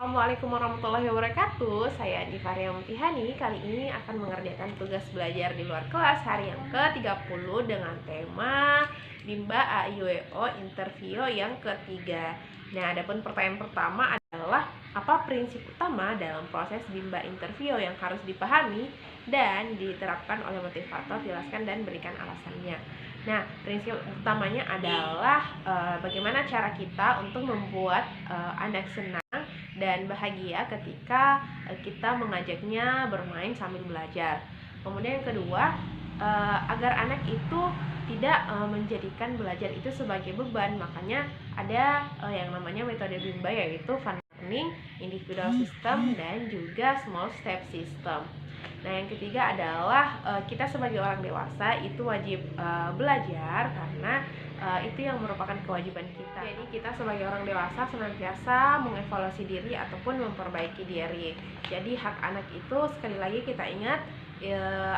Assalamualaikum warahmatullahi wabarakatuh. Saya Andi Faria Mutihani. Kali ini akan mengerjakan tugas belajar di luar kelas hari yang ke-30 dengan tema Bimba A I U E O interview yang ketiga. Nah, adapun pertanyaan pertama adalah apa prinsip utama dalam proses Bimba interview yang harus dipahami dan diterapkan oleh motivator, jelaskan dan berikan alasannya. Nah, prinsip utamanya adalah bagaimana cara kita untuk membuat anak senang dan bahagia ketika kita mengajaknya bermain sambil belajar. Kemudian yang kedua, agar anak itu tidak menjadikan belajar itu sebagai beban, makanya ada yang namanya metode Bimba, yaitu fun learning, individual system, dan juga small step system. Nah, yang ketiga adalah kita sebagai orang dewasa itu wajib belajar karena itu yang merupakan kewajiban kita. Jadi kita sebagai orang dewasa senantiasa mengevaluasi diri ataupun memperbaiki diri. Jadi hak anak itu sekali lagi kita ingat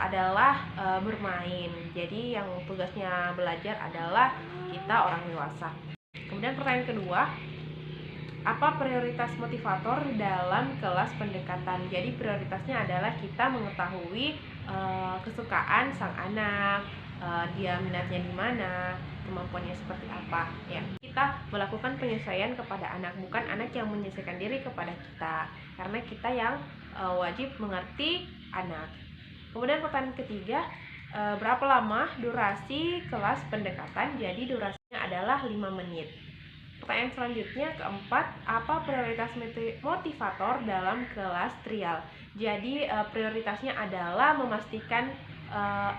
adalah bermain. Jadi yang tugasnya belajar adalah kita orang dewasa. Kemudian pertanyaan kedua, apa prioritas motivator dalam kelas pendekatan? Jadi prioritasnya adalah kita mengetahui kesukaan sang anak, dia minatnya di mana, kemampuannya seperti apa. Ya, kita melakukan penyesuaian kepada anak, bukan anak yang menyesuaikan diri kepada kita, karena kita yang wajib mengerti anak. Kemudian pertanyaan ketiga, berapa lama durasi kelas pendekatan? Jadi durasinya adalah 5 menit. Pertanyaan selanjutnya keempat, apa prioritas motivator dalam kelas trial? Jadi prioritasnya adalah memastikan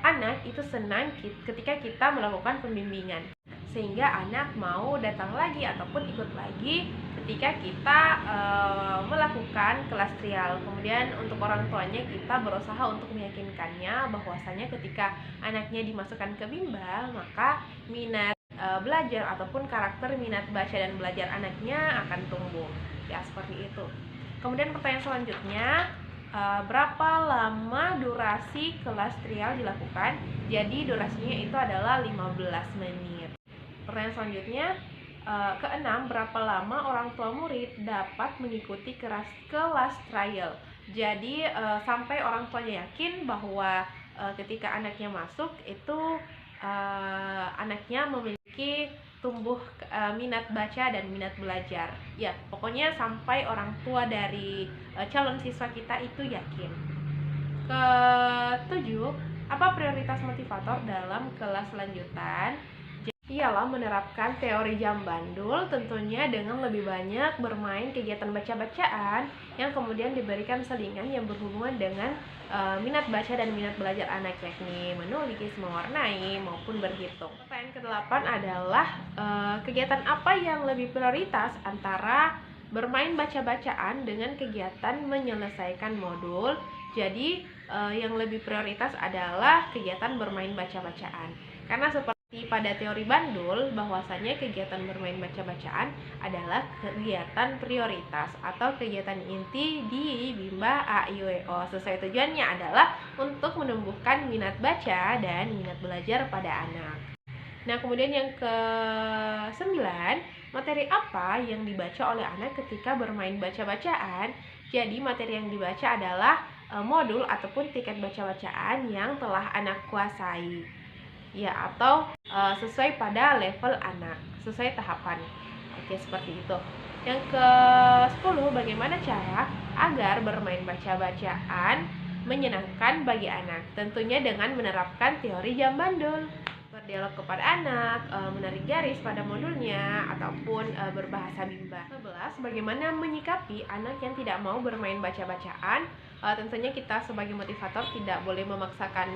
anak itu senang ketika kita melakukan pembimbingan, sehingga anak mau datang lagi ataupun ikut lagi ketika kita melakukan kelas trial. Kemudian untuk orang tuanya kita berusaha untuk meyakinkannya bahwasanya ketika anaknya dimasukkan ke Bimba, maka minat belajar ataupun karakter minat baca dan belajar anaknya akan tumbuh. Ya, seperti itu. Kemudian pertanyaan selanjutnya, berapa lama durasi kelas trial dilakukan? Jadi durasinya itu adalah 15 menit. Pertanyaan selanjutnya, keenam, berapa lama orang tua murid dapat mengikuti kelas trial? Jadi sampai orang tuanya yakin bahwa ketika anaknya masuk itu anaknya memiliki tumbuh minat baca dan minat belajar. Ya, pokoknya sampai orang tua dari calon siswa kita itu yakin. Ketujuh, apa prioritas motivator dalam kelas lanjutan? Ialah menerapkan teori jam bandul, tentunya dengan lebih banyak bermain kegiatan baca-bacaan yang kemudian diberikan selingan yang berhubungan dengan minat baca dan minat belajar anak, yakni menulis, mewarnai, maupun berhitung. Pertanyaan ke-8 adalah kegiatan apa yang lebih prioritas antara bermain baca-bacaan dengan kegiatan menyelesaikan modul? Jadi yang lebih prioritas adalah kegiatan bermain baca-bacaan, karena seperti pada teori bandul bahwasanya kegiatan bermain baca-bacaan adalah kegiatan prioritas atau kegiatan inti di Bimba A I U E O. Sesuai tujuannya adalah untuk menumbuhkan minat baca dan minat belajar pada anak. Nah, kemudian yang ke-9, materi apa yang dibaca oleh anak ketika bermain baca-bacaan? Jadi materi yang dibaca adalah modul ataupun tiket baca-bacaan yang telah anak kuasai. Ya, atau sesuai pada level anak, sesuai tahapan. Oke, seperti itu. Yang ke-10, bagaimana cara agar bermain baca-bacaan menyenangkan bagi anak? Tentunya dengan menerapkan teori jam bandul, berdialog kepada anak, menarik garis pada modulnya, ataupun berbahasa Bimba. 11, bagaimana menyikapi anak yang tidak mau bermain baca-bacaan? Tentunya kita sebagai motivator tidak boleh memaksakan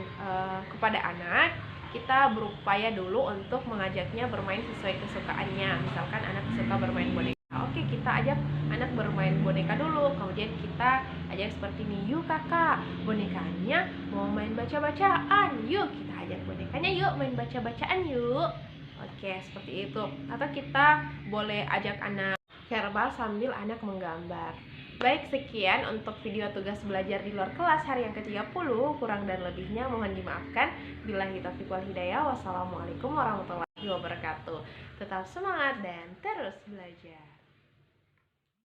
kepada anak. Kita berupaya dulu untuk mengajaknya bermain sesuai kesukaannya. Misalkan anak suka bermain boneka, oke, kita ajak anak bermain boneka dulu. Kemudian kita ajak seperti ini, yuk kakak, bonekanya mau main baca-bacaan, yuk kita ajak bonekanya yuk main baca-bacaan yuk. Oke, seperti itu. Atau kita boleh ajak anak verbal sambil anak menggambar. Baik, sekian untuk video tugas belajar di luar kelas hari yang ke-30. Kurang dan lebihnya mohon dimaafkan. Billahi taufiq wal hidayah. Wassalamualaikum warahmatullahi wabarakatuh. Tetap semangat dan terus belajar.